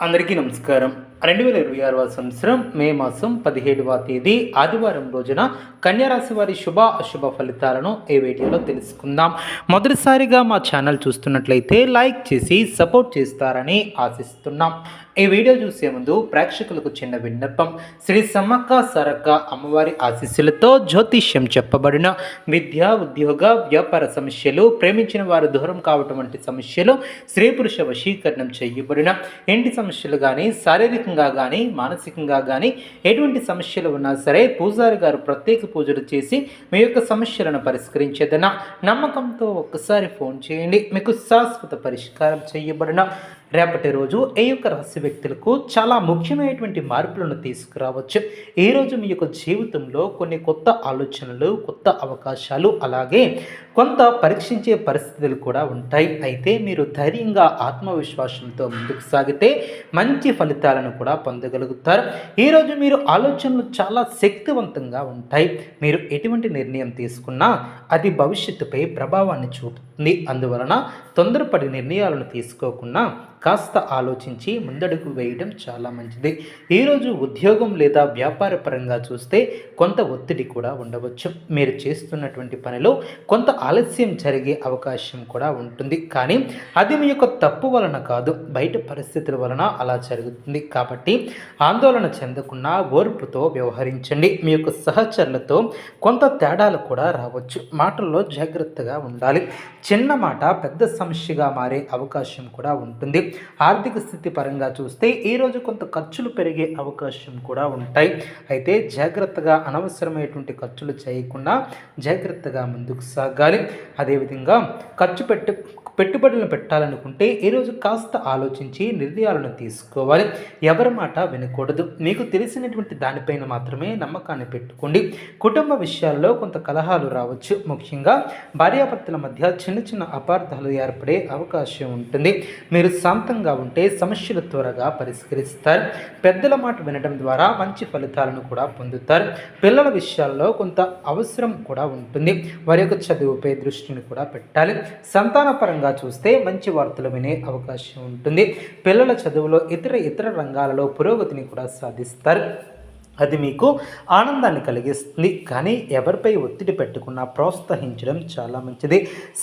అందరికీ నమస్కారం. 2026వ సంవత్సరం మే మాసం 17వ తేదీ ఆదివారం రోజున కన్యా రాశి వారి శుభ అశుభ ఫలితాలను ఈ వీడియోలో తెలుసుకుందాం. మొదటిసారిగా మా ఛానల్ చూస్తున్నట్లయితే లైక్ చేసి సపోర్ట్ చేస్తారని ఆశిస్తున్నాం. ఈ వీడియో చూసే ముందు ప్రేక్షకులకు చిన్న విన్నపం. శ్రీ సమ్మక్క సారక్క అమ్మవారి ఆశీస్సులతో జ్యోతిష్యం చెప్పబడిన విద్య, ఉద్యోగ, వ్యాపార సమస్యలు, ప్రేమించిన వారు దూరం కావటం వంటి సమస్యలు, స్త్రీ పురుష వశీకరణం చేయబడిన ఇంటి సమస్యలు కానీ, శారీరకంగా కానీ, మానసికంగా కానీ ఎటువంటి సమస్యలు ఉన్నా సరే పూజారి గారు ప్రత్యేక పూజలు చేసి మీ యొక్క సమస్యలను పరిష్కరించేదన నమ్మకంతో ఒక్కసారి ఫోన్ చేయండి. మీకు శాశ్వత పరిష్కారం చేయబడిన రేపటి రోజు ఈ యొక్క రాశి వ్యక్తులకు చాలా ముఖ్యమైనటువంటి మార్పులను తీసుకురావచ్చు. ఈరోజు మీ యొక్క జీవితంలో కొన్ని కొత్త ఆలోచనలు, కొత్త అవకాశాలు, అలాగే కొంత పరీక్షించే పరిస్థితులు కూడా ఉంటాయి. అయితే మీరు ధైర్యంగా ఆత్మవిశ్వాసంతో ముందుకు సాగితే మంచి ఫలితాలను కూడా పొందగలుగుతారు. ఈరోజు మీరు ఆలోచనలు చాలా శక్తివంతంగా ఉంటాయి. మీరు ఎటువంటి నిర్ణయం తీసుకున్నా అది భవిష్యత్తుపై ప్రభావాన్ని చూపుతుంది. అందువలన తొందరపడి నిర్ణయాలను తీసుకోకుండా కాస్త ఆలోచించి ముందడుగు వేయడం చాలా మంచిది. ఈరోజు ఉద్యోగం లేదా వ్యాపార పరంగా చూస్తే కొంత ఒత్తిడి కూడా ఉండవచ్చు. మీరు చేస్తున్నటువంటి పనిలో కొంత ఆలస్యం జరిగే అవకాశం కూడా ఉంటుంది. కానీ అది మీ యొక్క తప్పు వలన కాదు, బయట పరిస్థితుల వలన అలా జరుగుతుంది. కాబట్టి ఆందోళన చెందకుండా ఓర్పుతో వ్యవహరించండి. మీ యొక్క సహచరులతో కొంత తేడాలు కూడా రావచ్చు. మాటల్లో జాగ్రత్తగా ఉండాలి. చిన్న మాట పెద్ద సమస్యగా మారే అవకాశం కూడా ఉంటుంది. ఆర్థిక స్థితి పరంగా చూస్తే ఈరోజు కొంత ఖర్చులు పెరిగే అవకాశం కూడా ఉంటాయి. అయితే జాగ్రత్తగా అనవసరమైనటువంటి ఖర్చులు చేయకుండా జాగ్రత్తగా ముందుకు సాగాలి. అదేవిధంగా పెట్టుబడులను పెట్టాలనుకుంటే ఈరోజు కాస్త ఆలోచించి నిర్ణయాలను తీసుకోవాలి. ఎవరి మాట వినకూడదు. మీకు తెలిసినటువంటి దానిపైన మాత్రమే నమ్మకాన్ని పెట్టుకోండి. కుటుంబ విషయాల్లో కొంత కలహాలు రావచ్చు. ముఖ్యంగా భార్యాభర్తల మధ్య చిన్న చిన్న అపార్థాలు ఏర్పడే అవకాశం ఉంటుంది. మీరు శాంతంగా ఉంటే సమస్యలు త్వరగా పరిష్కరిస్తారు. పెద్దల మాట వినడం ద్వారా మంచి ఫలితాలను కూడా పొందుతారు. పిల్లల విషయాల్లో కొంత అవసరం కూడా ఉంటుంది. వారి యొక్క చదువుపై దృష్టిని కూడా పెట్టాలి. సంతానపరంగా చూస్తే మంచి వార్తలు వినే అవకాశం ఉంటుంది. పిల్లల చదువులో ఇతర రంగాలలో పురోగతిని కూడా సాధిస్తారు. అది మీకు ఆనందాన్ని కలిగిస్తుంది. కానీ ఎవరిపై ఒత్తిడి పెట్టకుండా ప్రోత్సహించడం చాలా మంచిది.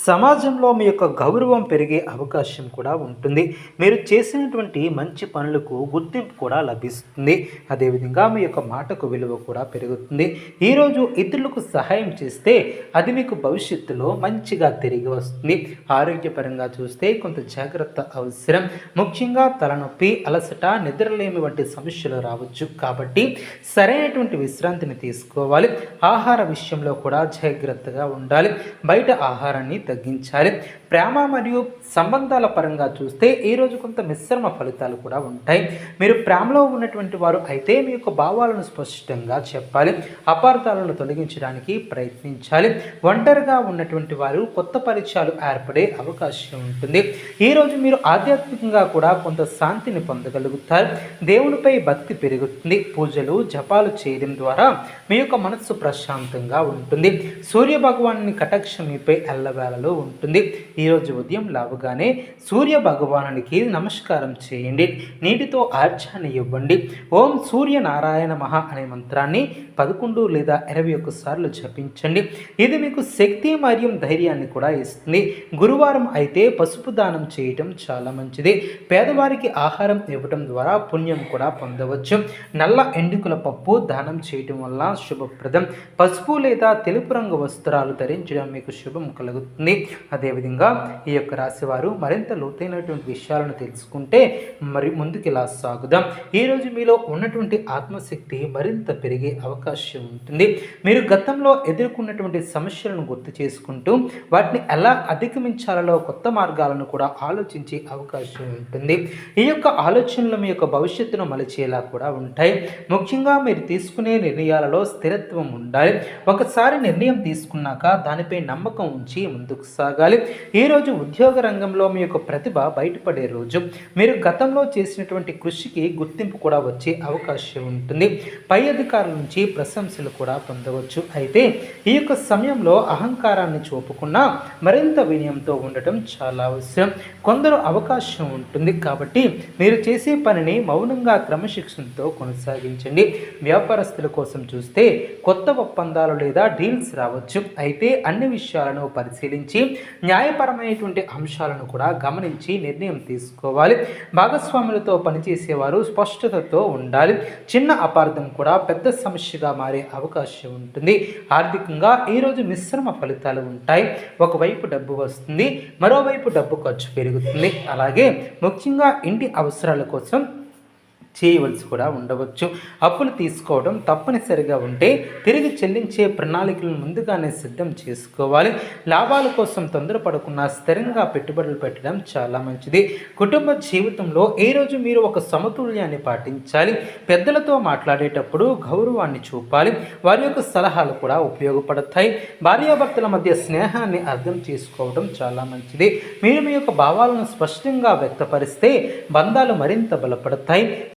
సమాజంలో మీ యొక్క గౌరవం పెరిగే అవకాశం కూడా ఉంటుంది. మీరు చేసినటువంటి మంచి పనులకు గుర్తింపు కూడా లభిస్తుంది. అదేవిధంగా మీ యొక్క మాటకు విలువ కూడా పెరుగుతుంది. ఈరోజు ఇతరులకు సహాయం చేస్తే అది మీకు భవిష్యత్తులో మంచిగా తిరిగి వస్తుంది. ఆరోగ్యపరంగా చూస్తే కొంత జాగ్రత్త అవసరం. ముఖ్యంగా తలనొప్పి, అలసట, నిద్రలేమి వంటి సమస్యలు రావచ్చు. కాబట్టి సరైనటువంటి విశ్రాంతిని తీసుకోవాలి. ఆహార విషయంలో కూడా జాగ్రత్తగా ఉండాలి. బయట ఆహారాన్ని తగ్గించాలి. ప్రేమ మరియు సంబంధాల పరంగా చూస్తే ఈరోజు కొంత మిశ్రమ ఫలితాలు కూడా ఉంటాయి. మీరు ప్రేమలో ఉన్నటువంటి వారు అయితే మీ యొక్క భావాలను స్పష్టంగా చెప్పాలి. అపార్థాలను తొలగించడానికి ప్రయత్నించాలి. ఒంటరిగా ఉన్నటువంటి వారు కొత్త పరిచయాలు ఏర్పడే అవకాశం ఉంటుంది. ఈరోజు మీరు ఆధ్యాత్మికంగా కూడా కొంత శాంతిని పొందగలుగుతారు. దేవునిపై భక్తి పెరుగుతుంది. పూజలు, జపాలు చేయడం ద్వారా మీ యొక్క మనస్సు ప్రశాంతంగా ఉంటుంది. సూర్య భగవానుని కటాక్షం మీపై ఎల్లవేళలో ఉంటుంది. ఈరోజు ఉదయం లేవగానే సూర్య భగవానునికి నమస్కారం చేయండి. నీటితో ఆర్చాన్ని ఇవ్వండి. ఓం సూర్య నారాయణ మహా అనే మంత్రాన్ని 11 లేదా 21 సార్లు జపించండి. ఇది మీకు శక్తి మరియు ధైర్యాన్ని కూడా ఇస్తుంది. గురువారం అయితే పసుపు దానం చేయటం చాలా మంచిది. పేదవారికి ఆహారం ఇవ్వడం ద్వారా పుణ్యం కూడా పొందవచ్చు. నల్ల ఎండుకుల పప్పు దానం చేయటం వల్ల శుభప్రదం. పసుపు లేదా తెలుపు రంగు వస్త్రాలు ధరించడం మీకు శుభం కలుగుతుంది. అదేవిధంగా ఈ యొక్క రాశి వారు మరింత లోతైనటువంటి విషయాలను తెలుసుకుంటే మరి ముందుకు ఇలా సాగుదాం. ఈరోజు మీలో ఉన్నటువంటి ఆత్మశక్తి మరింత పెరిగే అవకాశం ఉంటుంది. మీరు గతంలో ఎదుర్కొన్నటువంటి సమస్యలను గుర్తు చేసుకుంటూ వాటిని ఎలా అధిగమించాలలో కొత్త మార్గాలను కూడా ఆలోచించే అవకాశం ఉంటుంది. ఈ యొక్క ఆలోచనలు మీ యొక్క భవిష్యత్తును మలిచేలా కూడా ఉంటాయి. ముఖ్యంగా మీరు తీసుకునే నిర్ణయాలలో స్థిరత్వం ఉండాలి. ఒకసారి నిర్ణయం తీసుకున్నాక దానిపై నమ్మకం ఉంచి ముందుకు సాగాలి. ఈరోజు ఉద్యోగ రంగంలో మీ యొక్క ప్రతిభ బయటపడే రోజు. మీరు గతంలో చేసినటువంటి కృషికి గుర్తింపు కూడా వచ్చే అవకాశం ఉంటుంది. పై అధికారుల నుంచి ప్రశంసలు కూడా పొందవచ్చు. అయితే ఈ యొక్క సమయంలో అహంకారాన్ని చూపకుండా మరింత వినయంతో ఉండటం చాలా అవసరం. కొందరు అవకాశం ఉంటుంది కాబట్టి మీరు చేసే పనిని మౌనంగా క్రమశిక్షణతో కొనసాగించండి. వ్యాపారస్తుల కోసం చూస్తే కొత్త ఒప్పందాలు లేదా డీల్స్ రావచ్చు. అయితే అన్ని విషయాలను పరిశీలించి న్యాయపరమైనటువంటి అంశాలను కూడా గమనించి నిర్ణయం తీసుకోవాలి. భాగస్వాములతో పనిచేసేవారు స్పష్టతతో ఉండాలి. చిన్న అపార్థం కూడా పెద్ద సమస్యగా మారే అవకాశం ఉంటుంది. ఆర్థికంగా ఈరోజు మిశ్రమ ఫలితాలు ఉంటాయి. ఒకవైపు డబ్బు వస్తుంది, మరోవైపు డబ్బు ఖర్చు పెరుగుతుంది. అలాగే ముఖ్యంగా ఇంటి అవసరాల కోసం చేయవలసి కూడా ఉండవచ్చు. అప్పులు తీసుకోవడం తప్పనిసరిగా ఉంటే తిరిగి చెల్లించే ప్రణాళికలను ముందుగానే సిద్ధం చేసుకోవాలి. లాభాల కోసం తొందరపడకుండా స్థిరంగా పెట్టుబడులు పెట్టడం చాలా మంచిది. కుటుంబ జీవితంలో ఈ రోజు మీరు ఒక సమతుల్యాన్ని పాటించాలి. పెద్దలతో మాట్లాడేటప్పుడు గౌరవాన్ని చూపాలి. వారి యొక్క సలహాలు కూడా ఉపయోగపడతాయి. భార్యాభర్తల మధ్య స్నేహాన్ని అర్థం చేసుకోవడం చాలా మంచిది. మీరు మీ యొక్క భావాలను స్పష్టంగా వ్యక్తపరిస్తే బంధాలు మరింత బలపడతాయి.